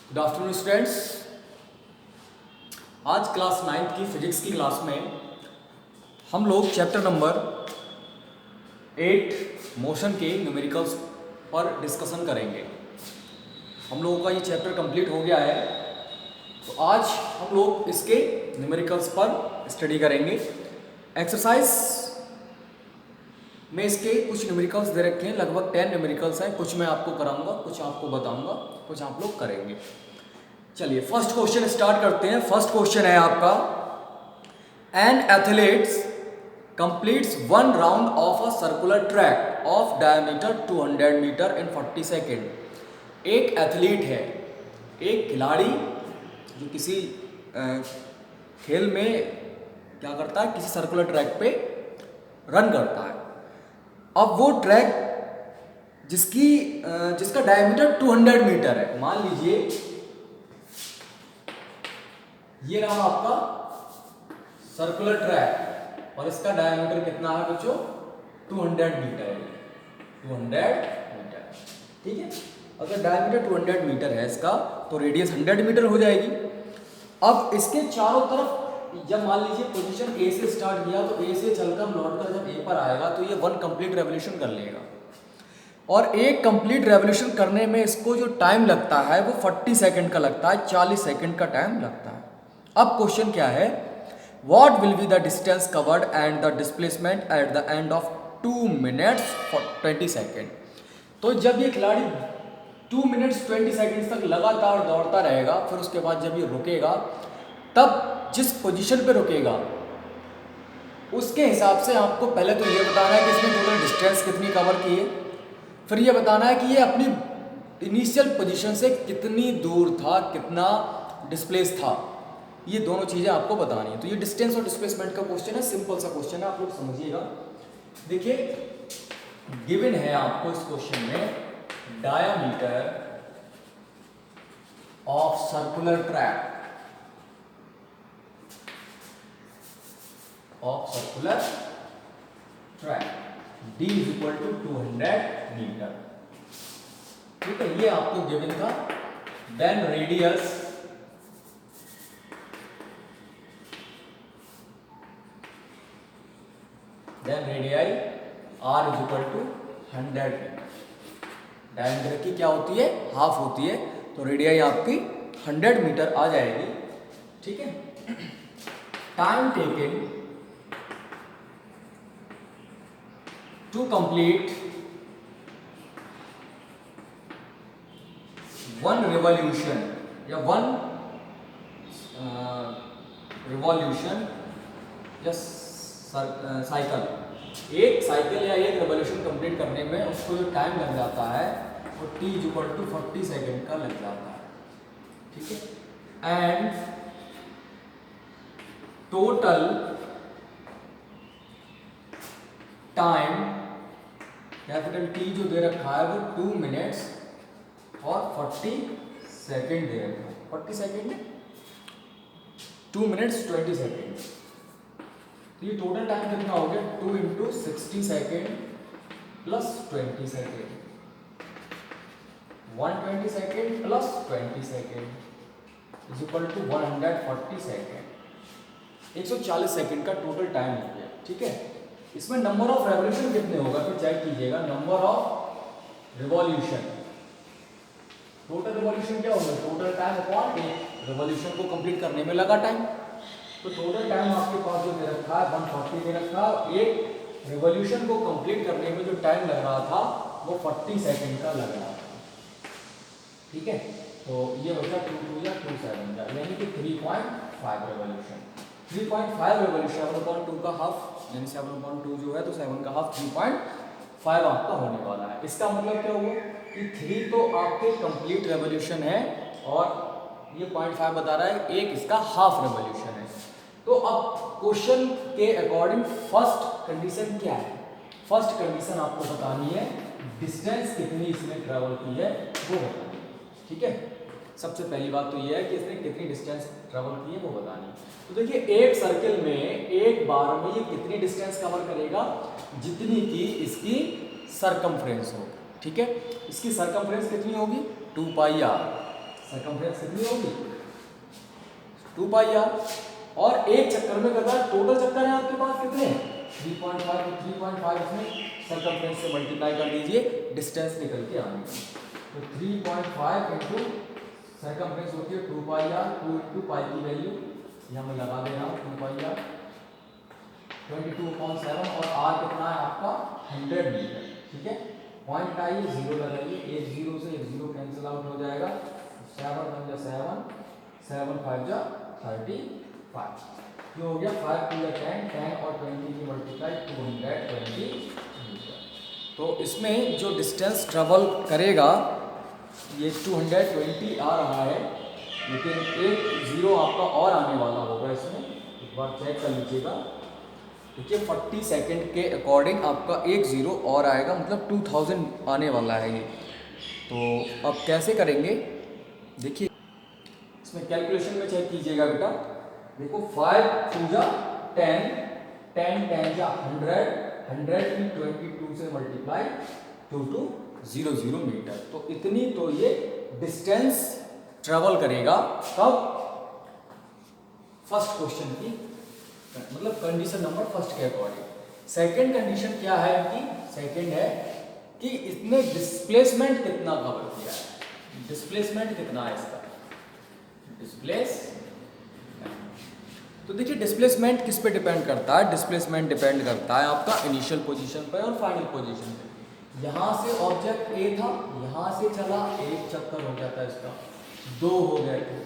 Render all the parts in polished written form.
Good afternoon students. आज class 9 की physics की क्लास में हम लोग चैप्टर नंबर 8 मोशन के न्यूमेरिकल्स पर डिस्कशन करेंगे। हम लोगों का ये चैप्टर कंप्लीट हो गया है, तो आज हम लोग इसके न्यूमेरिकल्स पर स्टडी करेंगे। एक्सरसाइज में इसके कुछ न्यूमेरिकल्स दे रखे हैं, लगभग 10 न्यूमेरिकल्स हैं। कुछ मैं आपको कराऊंगा, कुछ आपको बताऊंगा, कुछ आप लोग करेंगे। चलिए फर्स्ट क्वेश्चन स्टार्ट करते हैं। फर्स्ट क्वेश्चन है आपका, an athletes completes one round of a circular track of diameter 200 meter in 40 second. एक एथलीट है, एक खिलाड़ी जो किसी खेल में क्या करता है, किसी सर्कुलर ट्रैक पे रन करता है। अब वो ट्रैक जिसका डायमीटर 200 मीटर है, मान लीजिए ये रहा आपका सर्कुलर ट्रैक और इसका डायमीटर कितना है बच्चों, 200 मीटर है। 200 मीटर, ठीक है। अगर डायमीटर 200 मीटर है इसका, तो रेडियस 100 मीटर हो जाएगी। अब इसके चारों तरफ, जब मान लीजिए पोजीशन ए से स्टार्ट किया, तो ए से चलकर लौटकर जब ए पर आएगा तो ये 1 कंप्लीट रेवोल्यूशन कर लेगा। और एक कंप्लीट रेवोल्यूशन करने में इसको जो टाइम लगता है वो 40 सेकंड का लगता है, 40 सेकंड का टाइम लगता है। अब क्वेश्चन क्या है, what will be the distance covered and the displacement at the end of 2 minutes 20 second. तो जब ये खिलाड़ी 2 मिनट्स 20 सेकेंड तक लगातार दौड़ता रहेगा, फिर उसके बाद जब ये रुकेगा, तब जिस पोजीशन पे रुकेगा उसके हिसाब से आपको पहले तो ये बताना है कि इसने टोटल डिस्टेंस कितनी कवर की है, फिर ये बताना है कि ये अपनी इनिशियल पोजीशन से कितनी दूर था, कितना डिस्प्लेस था। ये दोनों चीजें आपको बतानी है। तो ये डिस्टेंस और डिस्प्लेसमेंट का क्वेश्चन है, सिंपल सा क्वेश्चन है, आप लोग समझिएगा। देखिए गिवन है आपको इस क्वेश्चन में, diameter of circular track D is equal to 200 meter, ठीक है। ये आपको गिवन था। Then radius radii R is equal to 100। Diameter की क्या होती है, हाफ होती है, तो रेडियाई आपकी 100 मीटर आ जाएगी, ठीक है। Time taken to complete 1 revolution या 1 रिवॉल्यूशन या साइकिल। एक साइकिल या एक रिवॉल्यूशन कंप्लीट करने में उसको जो टाइम लग जाता है वो t is equal to 40 second का लग जाता है, ठीक है। And total time capital T जो दे रखा है वो 2 मिनट्स और 40 सेकेंड दे रखा है। 40 सेकेंड में 2 मिनट्स 20 सेकेंड, तो ये टोटल टाइम कितना हो गया, 2 into 60 second plus 20 second, 120 second plus 20 second is equal to 140 second. 140 second का टोटल टाइम हो गया, ठीक है। इसमें नंबर ऑफ रेवोल्यूशन कितने होगा, फिर चेक कीजिएगा। Number of revolution, total revolution क्या होगा, टोटल टाइम अपॉन रिवॉल्यूशन को कंप्लीट करने में लगा टाइम। तो टोटल टाइम आपके पास जो दे रखा है 140 दे रखा है। एक रिवॉल्यूशन को कंप्लीट करने में जो टाइम लग रहा था वो 40 सेकेंड का लग रहा था, ठीक है। तो ये बचा 22 या 27 यानी कि 3.5 रिवॉल्यूशन। 3.5 रिवॉल्यूशन 7/2 का हाफ, यानी 7/2 जो है तो 7 का हाफ 3.5 आपका होने वाला है। इसका मतलब क्या हुआ कि 3 तो आपके कंप्लीट रेवोल्यूशन है और ये 0.5 बता रहा है, एक इसका हाफ रेवोल्यूशन है। तो अब क्वेश्चन के अकॉर्डिंग फर्स्ट कंडीशन क्या है, फर्स्ट कंडीशन आपको बतानी है, डिस्टेंस कितनी इसने ट्रेवल की है वो बतानी है, ठीक है। सबसे पहली बात तो ये है कि इसने कितनी डिस्टेंस ट्रेवल की है वो बतानी है। तो देखिए एक सर्किल में एक बार में ये कितनी डिस्टेंस कवर करेगा, जितनी की इसकी सरकमफ्रेंस होगी, ठीक है। इसकी सरकमफ्रेंस कितनी होगी, 2 पाई r। सरकमफ्रेंस कितनी होगी 2 पाई आर, और एक चक्कर में करना है, टोटल चक्कर है आपके पास कितने 3.5, तो 3.5 इसमें सरकमफ्रेंस से मल्टीप्लाई कर दीजिए, डिस्टेंस निकल के आएगी। तो 3.5 इंटू सरकमफ्रेंस होती है 2 पाई आर, 2 इंटू पाई की वैल्यू यहाँ मैं लगा दे रहा हूँ 2 पाई आर 22/7, और आर कितना है आपका 100 मीटर। ठीक है, पॉइंट का ये 0 लगाइए, एक 0 से एक 0 कैंसिल आउट हो जाएगा, 7 1 जा 7, 7 5 जा 35, ये हो गया 5 2 जा 10, 10 और 20 की मल्टीप्लाई 220 मीटर। तो इसमें जो डिस्टेंस ट्रेवल करेगा ये 220 आ रहा है, लेकिन एक 0 आपका और आने वाला होगा इसमें, एक बार चेक कर लीजिएगा। देखिए 40 सेकंड के अकॉर्डिंग आपका एक 0 और आएगा, मतलब 2000 आने वाला है ये। तो अब कैसे करेंगे देखिए, इसमें कैलकुलेशन में चेक कीजिएगा बेटा। देखो 5 2 जा 10, 10 10 जा 100, 100 की 22 से मल्टीप्लाई 2200 मीटर। तो इतनी तो ये डिस्टेंस ट्रेवल करेगा। कब फर्स्ट क्वेश्चन की मतलब कंडीशन नंबर फर्स्ट के अकॉर्डिंग। सेकंड कंडीशन क्या है इनकी, सेकंड है कि इसने डिस्प्लेसमेंट कितना कवर किया है, डिस्प्लेसमेंट कितना है इसका, तो देखिए डिस्प्लेसमेंट किस पे डिपेंड करता है, डिस्प्लेसमेंट डिपेंड करता है आपका इनिशियल पोजीशन पे और फाइनल पोजीशन पे। यहाँ से ऑब्जेक्ट ए था, यहाँ से चला, एक चक्कर हो जाता है इसका, 2 हो गए थे,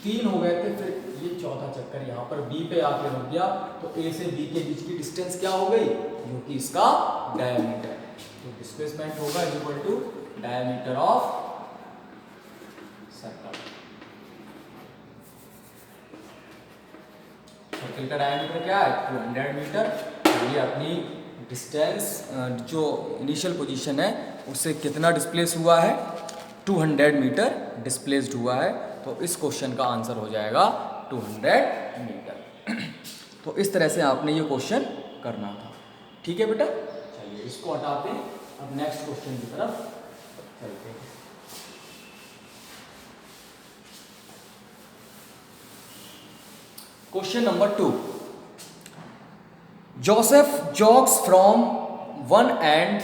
3 हो गए थे, फिर ये चौथा चक्कर यहाँ पर बी पे आके रुक गया, तो ए से बी के बीच की डिस्टेंस क्या हो गई, जो कि इसका डायमीटर है। तो डिस्प्लेसमेंट होगा equal to diameter of circle. Circle का डायमीटर क्या है 200 मीटर। ये अपनी डिस्टेंस जो इनिशियल पोजीशन है उससे कितना डिस्प्लेस हुआ है, 200 मीटर डिस्प्लेस्ड हुआ है। तो इस क्वेश्चन का आंसर हो जाएगा 200 मीटर। तो इस तरह से आपने ये क्वेश्चन करना था। ठीक है बेटा, चलिए इसको हटाते हैं, अब नेक्स्ट क्वेश्चन की तरफ चलते हैं। Question number 2, Joseph jogs from one end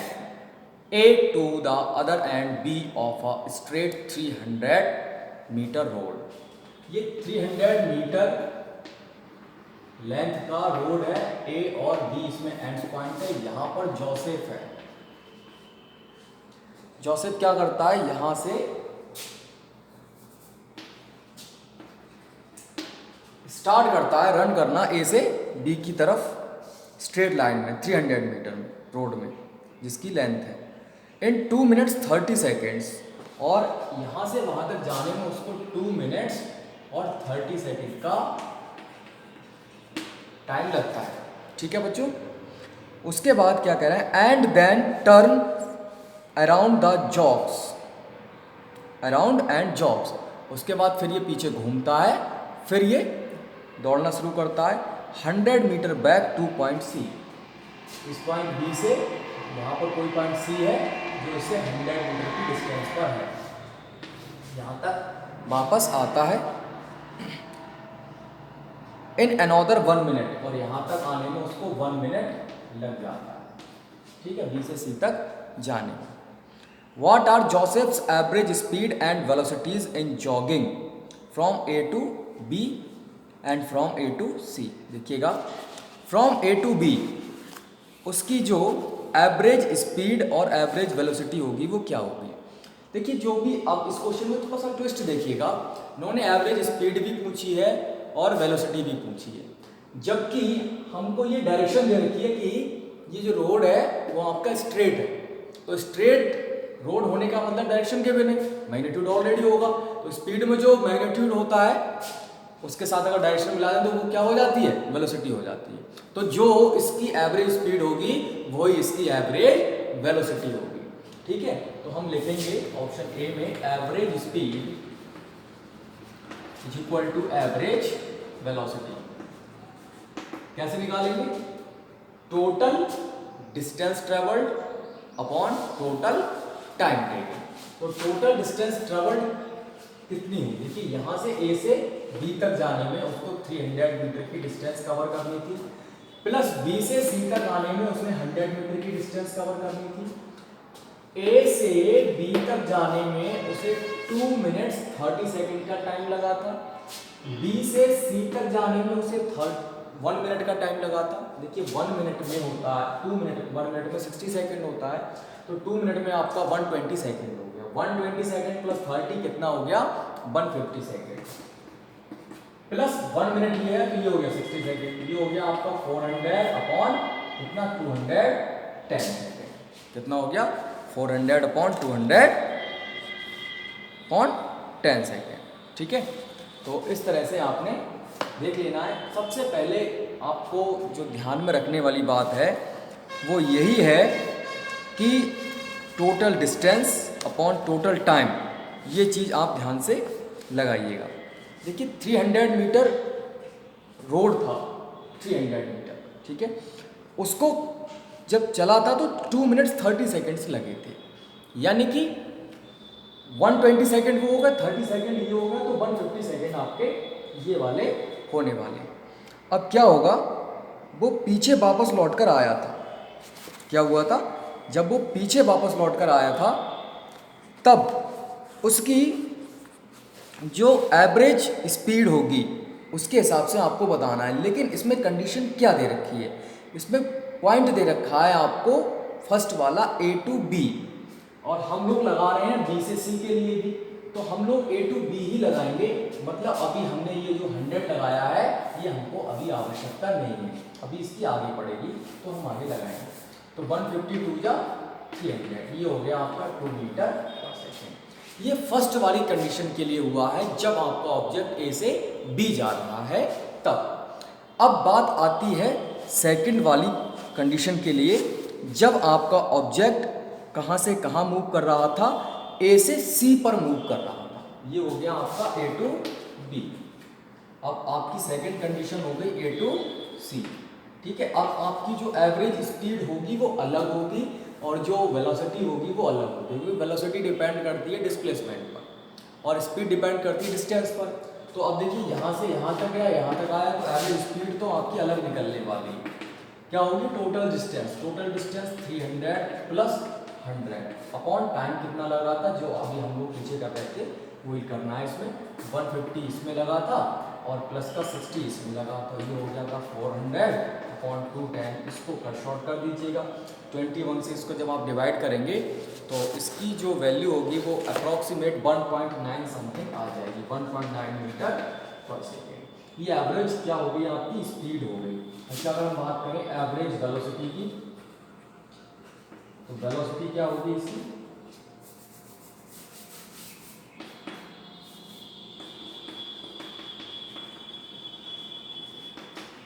A to the other end B of a straight 300 meter road। ये 300 मीटर लेंथ का रोड है, A और B इसमें एंड पॉइंट है। यहाँ पर जोसेफ है, जोसेफ क्या करता है, यहाँ से स्टार्ट करता है रन करना A से B की तरफ स्ट्रेट लाइन में 300 मीटर में रोड में जिसकी लेंथ है, इन 2 मिनट्स 30 सेकेंड्स, और यहाँ से वहाँ तक जाने में उसको 2 मिनट्स और 30 सेकेंड का टाइम लगता है। ठीक है बच्चों, उसके बाद क्या कह रहे हैं, and then turn around the jobs, around and jobs. उसके बाद फिर ये पीछे घूमता है, फिर ये दौड़ना शुरू करता है 100 meter back to point C. इस पॉइंट बी से यहाँ पर कोई पॉइंट सी है जो इससे 100 मीटर की डिस्टेंस पर है, यहाँ तक वापस आता है इन अनदर 1 मिनट, और यहाँ तक आने में उसको 1 मिनट लग जाता है। ठीक है, बी से सी तक जाने में। What are Joseph's average speed and velocities in jogging from A to B and from A to C? देखिएगा, from A to B उसकी जो एवरेज स्पीड और एवरेज वेलोसिटी होगी वो क्या होगी। देखिए जो भी, अब इस क्वेश्चन में थोड़ा सा ट्विस्ट देखिएगा, उन्होंने एवरेज स्पीड भी पूछी है और वेलोसिटी भी पूछी है, जबकि हमको ये डायरेक्शन दे रखी है कि ये जो रोड है वो आपका स्ट्रेट है। तो स्ट्रेट रोड होने का मतलब डायरेक्शन के बिना मैग्नीट्यूड ऑलरेडी होगा, तो स्पीड में जो मैग्नीट्यूड होता है उसके साथ अगर डायरेक्शन मिला दें तो वो क्या हो जाती है, वेलोसिटी हो जाती है। तो जो इसकी एवरेज स्पीड होगी वही इसकी एवरेज वेलोसिटी होगी। ठीक है, तो हम लिखेंगे ऑप्शन ए में average speed is equal to average velocity. कैसे निकालेंगे, total distance travelled upon total time taken. तो टोटल डिस्टेंस ट्रेवल्ड कितनी हुई? देखिए यहाँ से ए से बी तक जाने में उसको 300 मीटर की डिस्टेंस कवर करनी थी, प्लस बी से सी तक आने में उसने 100 मीटर की डिस्टेंस कवर करनी थी। ए से बी तक जाने में उसे 2 मिनट्स 30 सेकंड का टाइम लगा था। बी से सी तक जाने में उसे 1 मिनट का टाइम लगा था। देखिए 1 मिनट में होता है 2 मिनट, 1 मिनट में 60 सेकंड होता है, तो 2 मिनट में आपका 120 सेकंड हो गया। 120 सेकंड प्लस 30 कितना हो गया? 150 सेकंड। प्लस 1 मिनट ये है तो ये हो गया 60 सेकंड, ये हो गया आपका 400 अपॉन कितना? 210 सेकंड। कितना हो गया? 400 अपॉन 200 अपॉन 10 सेकंड। ठीक है, तो इस तरह से आपने देख लेना है। सबसे पहले आपको जो ध्यान में रखने वाली बात है वो यही है कि total distance upon total time, ये चीज़ आप ध्यान से लगाइएगा। देखिए 300 मीटर रोड था, 300 मीटर, ठीक है, उसको जब चला था तो 2 मिनट्स 30 सेकेंड्स लगे थे, यानी कि 120 सेकेंड वो होगा, 30 सेकेंड ये होगा, तो 150 सेकेंड आपके ये वाले होने वाले। अब क्या होगा, वो पीछे वापस लौटकर आया था। क्या हुआ था? जब वो पीछे वापस लौटकर आया था तब उसकी जो एवरेज स्पीड होगी उसके हिसाब से आपको बताना है। लेकिन इसमें कंडीशन क्या दे रखी है? इसमें पॉइंट दे रखा है आपको फर्स्ट वाला A to B, और हम लोग लगा रहे हैं B से C के लिए भी, तो हम लोग A to B ही लगाएंगे। मतलब अभी हमने ये जो 100 लगाया है ये हमको अभी आवश्यकता नहीं है, अभी इसकी आगे पड़ेगी तो हम आगे लगाएंगे। तो 152 या 300, ये हो गया आपका 2 मीटर पर सेकेंड। ये फर्स्ट वाली कंडीशन के लिए हुआ है जब आपका ऑब्जेक्ट A से B जा रहा है तब। अब बात आती है सेकंड वाली कंडीशन के लिए, जब आपका ऑब्जेक्ट कहाँ से कहाँ मूव कर रहा था? A से C पर मूव कर रहा था। ये हो गया आपका A to B। अब आपकी सेकंड कंडीशन हो गई A to C, ठीक है। अब आपकी जो एवरेज स्पीड होगी वो अलग होगी और जो वेलोसिटी होगी वो अलग होगी, क्योंकि वेलोसिटी डिपेंड करती है डिस्प्लेसमेंट पर और स्पीड डिपेंड करती है डिस्टेंस पर। तो अब देखिए यहाँ से यहाँ तक गया, यहाँ तक आया, तो एवरेज स्पीड तो आपकी अलग निकलने वाली है। क्या होगी? Total distance 300 plus 100 upon time कितना लग रहा था, जो अभी हम लोग पीछे कर रहे थे वही करना है। इसमें 150 इसमें लगा था और प्लस का 60 इसमें लगा, तो ये हो गया था 400 अपॉन 210। इसको कट शॉर्ट कर दीजिएगा। 21 से इसको जब आप डिवाइड करेंगे तो इसकी जो वैल्यू होगी वो अप्रॉक्सीमेट 1.9 समथिंग आ जाएगी, 1.9 मीटर पर सेकेंड। ये एवरेज क्या हो गई? आपकी स्पीड हो गई। अच्छा, अगर हम बात करें एवरेज वेलोसिटी की, तो वेलोसिटी क्या होगी इसकी?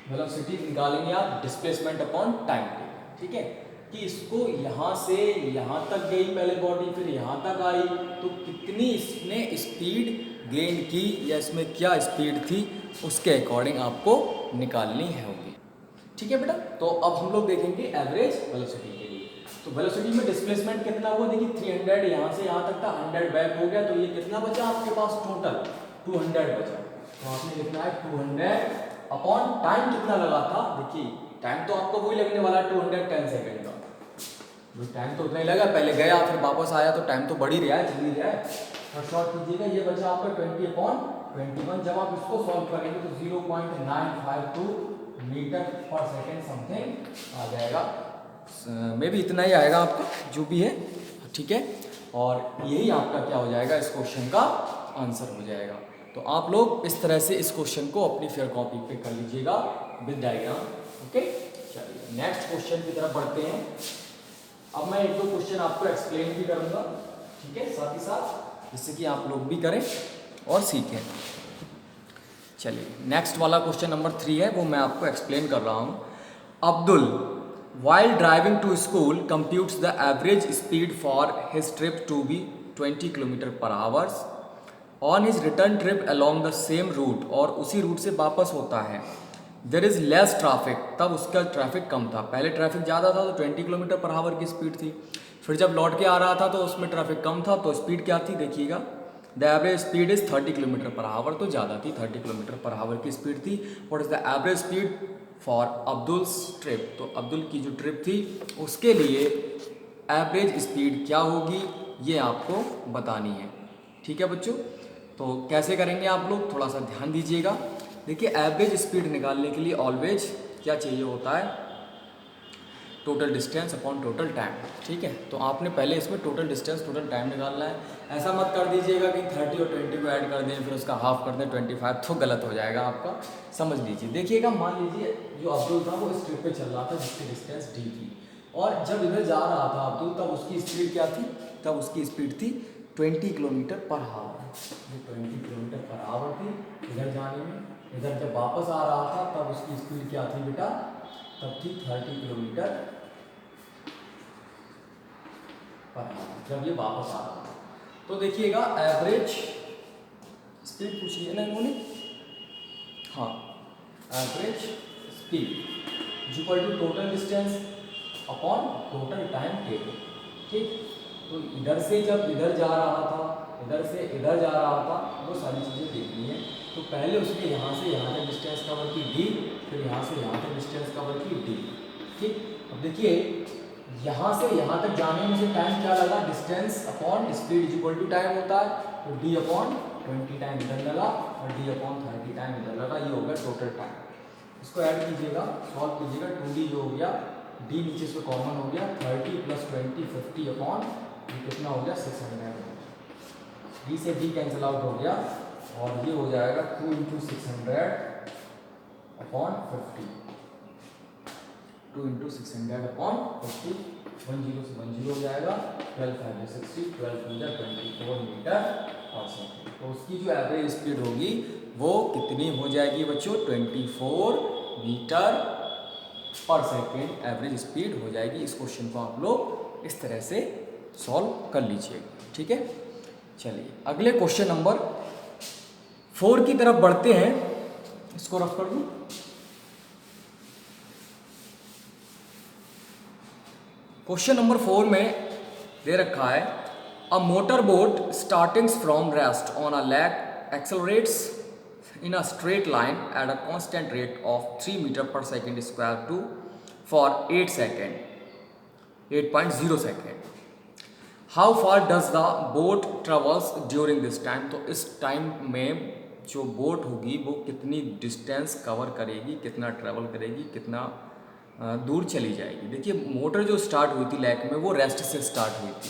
वेलोसिटी निकालेंगे आप डिस्प्लेसमेंट अपॉन टाइम पे, ठीक है, कि इसको यहाँ से यहाँ तक गई पहले बॉडी, फिर यहाँ तक आई, तो कितनी इसने स्पीड गेन की या इसमें क्या स्पीड थी उसके अकॉर्डिंग आपको निकालनी होगी। ठीक है बेटा, तो अब हम लोग देखेंगे एवरेज वेलोसिटी के लिए। तो वेलोसिटी में डिस्प्लेसमेंट कितना हुआ? देखिए 300 यहाँ से यहाँ तक था, 100 बैक हो गया, तो ये कितना बचा आपके पास? टोटल 200 बचा। तो आपने लिखना है 200 अपॉन टाइम कितना लगा था। देखिए टाइम तो आपको वही लगने वाला है 210 सेकेंड का, टाइम तो उतना ही लगा, पहले गया फिर वापस आया, तो टाइम तो बढ़ ही रहा है, चल ही रहा है। और शॉर्ट कीजिएगा, ये बचा आपका 20 अपॉन 21। जब आप इसको सॉल्व करेंगे तो 0.952 मीटर पर सेकेंड समथिंग आ जाएगा, मे भी इतना ही आएगा आपका, जो भी है, ठीक है। और यही आपका क्या हो जाएगा? इस क्वेश्चन का आंसर हो जाएगा। तो आप लोग इस तरह से इस क्वेश्चन को अपनी फेयर कॉपी पे कर लीजिएगा विद डायग्राम। ओके, चलिए नेक्स्ट क्वेश्चन की तरफ बढ़ते हैं। अब मैं 1-2 क्वेश्चन आपको एक्सप्लेन भी करूंगा, ठीक है, साथ ही साथ, जिससे कि आप लोग भी करें और सीखें। चलिए नेक्स्ट वाला क्वेश्चन नंबर 3 है, वो मैं आपको एक्सप्लेन कर रहा हूँ। Abdul while driving to school computes the average speed for his trip to be 20 km/h on his return trip along the same route, और उसी रूट से वापस होता है। देयर इज़ लेस ट्रैफिक, तब उसका ट्रैफिक कम था। पहले ट्रैफिक ज़्यादा था तो 20 km/h की स्पीड थी, फिर जब लौट के आ रहा था तो उसमें ट्रैफिक कम था तो स्पीड क्या थी? देखिएगा the average speed is 30 kilometre per hour, तो ज़्यादा थी, 30 किलोमीटर पर आवर की स्पीड थी। What is the average speed for Abdul's trip, तो अब्दुल की जो ट्रिप थी उसके लिए एवरेज स्पीड क्या होगी ये आपको बतानी है। ठीक है बच्चों, तो कैसे करेंगे आप लोग थोड़ा सा ध्यान दीजिएगा। देखिए एवरेज स्पीड निकालने के लिए ऑलवेज क्या चाहिए होता है, total distance upon total time. ठीक है, तो आपने पहले इसमें टोटल डिस्टेंस टोटल टाइम निकालना है। ऐसा मत कर दीजिएगा कि 30 और 20 को ऐड कर दें फिर उसका हाफ कर दें 25, तो गलत हो जाएगा आपका, समझ लीजिए। देखिएगा, मान लीजिए जो अब्दुल था वो इस ट्रिप पे चल रहा था जिसकी डिस्टेंस डी थी, और जब इधर जा रहा था अब्दुल तब उसकी स्पीड क्या थी, तब उसकी स्पीड थी 20 किलोमीटर पर आवर। ये 20 किलोमीटर पर आवर थी इधर जाने में। इधर जब वापस आ रहा था तब उसकी स्पीड क्या थी बेटा, तब थी 30 किलोमीटर पर आवर, जब ये वापस आ रहा था। तो देखिएगा एवरेज स्पीड पूछ लिया ना इन्होंने, हाँ, average speed equal to total distance upon total time taken. ठीक, तो इधर से जब इधर जा रहा था, इधर से इधर जा रहा था, वो सारी चीज़ें देखनी है। तो पहले उसने यहाँ से यहाँ तक डिस्टेंस कवर की डी, फिर यहाँ से यहाँ तक डिस्टेंस कवर की डी। ठीक, अब देखिए यहाँ से यहाँ तक जाने में से टाइम क्या लगा, distance upon speed equal to time होता है, तो डी अपॉन 20 टाइम इधर लगा और डी अपॉन 30 टाइम इधर लगा, ये हो गया टोटल टाइम। इसको ऐड कीजिएगा, सॉल्व कीजिएगा, 2d जो हो गया, डी नीचे से कॉमन हो गया, 30 + 20 50 अपॉन कितना हो गया 600, डी से डी कैंसिल आउट हो गया और ये हो जाएगा 2 × 600 अपॉन 50, 2 × 600 अपॉन 50, 10 से 10 हो जाएगा, 12 × 5 = 60, 12 × 24 मीटर पर सेकेंड। तो उसकी जो एवरेज स्पीड होगी वो कितनी हो जाएगी बच्चों, 24 मीटर पर सेकेंड एवरेज स्पीड हो जाएगी। इस क्वेश्चन को आप लोग इस तरह से सॉल्व कर लीजिएगा। ठीक है, चलिए अगले क्वेश्चन नंबर 4 की तरफ बढ़ते हैं। इसको रफ कर दूं, क्वेश्चन नंबर 4 में दे रखा है, a motor boat starting from rest on a lake accelerates in a straight line at a constant rate of 3 meter per second square to for 8 second 8.0 second. How far does the boat travels during this time? तो इस time में जो boat होगी वो कितनी distance cover करेगी, कितना travel करेगी, कितना दूर चली जाएगी। देखिए मोटर जो स्टार्ट हुई थी लेक में वो रेस्ट से स्टार्ट हुई थी।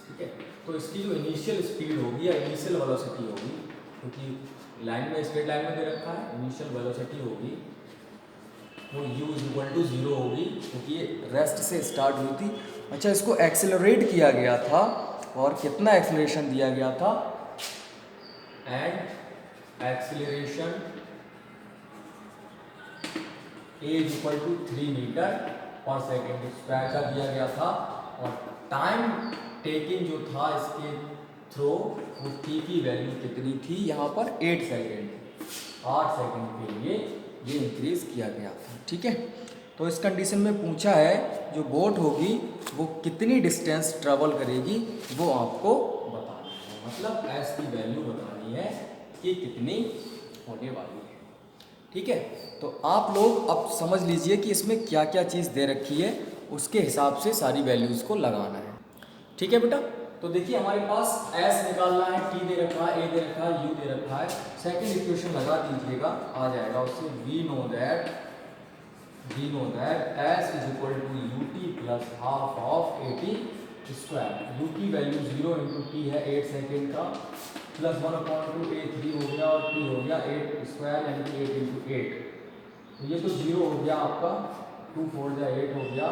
ठीक है, तो इसकी जो इनिशियल स्पीड होगी या इनिशियल वेलोसिटी होगी, क्योंकि लाइन में स्ट्रेट लाइन में दे रखा है, इनिशियल वेलोसिटी होगी वो u = 0 होगी क्योंकि ये रेस्ट से स्टार्ट हुई थी। अच्छा, इसको एक्सेलरेट किया गया था और कितना एक्सेलरेशन दिया गया था, एंड एक्सेलरेशन a = 3 मीटर पर सेकेंड स्क्वायर का दिया गया था, और टाइम टेकिंग जो था इसके थ्रो वो t की वैल्यू कितनी थी, यहाँ पर 8 सेकेंड, 8 सेकेंड के लिए ये इंक्रीज किया गया था। ठीक है, तो इस कंडीशन में पूछा है जो बोट होगी वो कितनी डिस्टेंस ट्रेवल करेगी वो आपको बताना है, मतलब s की वैल्यू बतानी है कि कितनी होने वाली है। ठीक है, तो आप लोग अब समझ लीजिए कि इसमें क्या क्या चीज़ दे रखी है, उसके हिसाब से सारी वैल्यूज़ को लगाना है। ठीक है बेटा, तो देखिए हमारे पास s निकालना है, t दे रखा है, a दे रखा है, u दे रखा है। सेकंड इक्वेशन लगा दीजिएगा, आ जाएगा उससे we know that s is equal to ut plus half of 80 square. u की वैल्यू 0 × t है 8 सेकेंड का, प्लस 1/2 a3 हो गया और t हो गया 8 स्क्वायर यानी कि 8 × 8। तो ये तो 0 हो गया आपका, 2 4 जा 8 हो गया,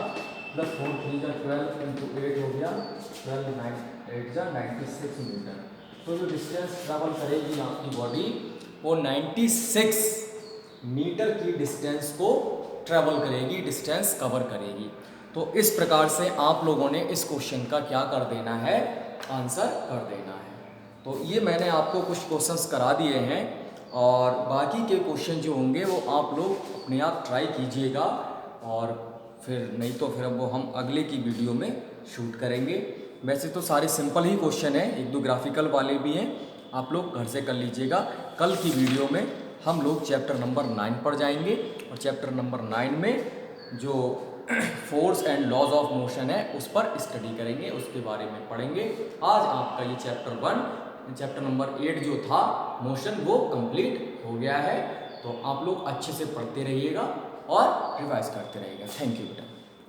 प्लस 4 3 जा 12 × 8 हो गया, 12 9 8 जा 96 मीटर। तो जो डिस्टेंस ट्रैवल करेगी आपकी बॉडी वो 96 मीटर की डिस्टेंस को ट्रैवल करेगी, डिस्टेंस कवर करेगी। तो इस प्रकार से आप लोगों ने इस क्वेश्चन का क्या कर देना है, आंसर कर देना है। तो ये मैंने आपको कुछ क्वेश्चंस करा दिए हैं और बाकी के क्वेश्चन जो होंगे वो आप लोग अपने आप ट्राई कीजिएगा, और फिर नहीं तो फिर वो हम अगले की वीडियो में शूट करेंगे। वैसे तो सारे सिंपल ही क्वेश्चन हैं, एक दो ग्राफिकल वाले भी हैं, आप लोग घर से कर लीजिएगा। कल की वीडियो में हम लोग चैप्टर नंबर 9 पर जाएंगे और चैप्टर नंबर 9 में जो force and laws of motion है उस पर स्टडी करेंगे, उसके बारे में पढ़ेंगे। आज आपका ये चैप्टर नंबर 8 जो था मोशन, वो कंप्लीट हो गया है। तो आप लोग अच्छे से पढ़ते रहिएगा और रिवाइज करते रहिएगा। थैंक यू बेटा।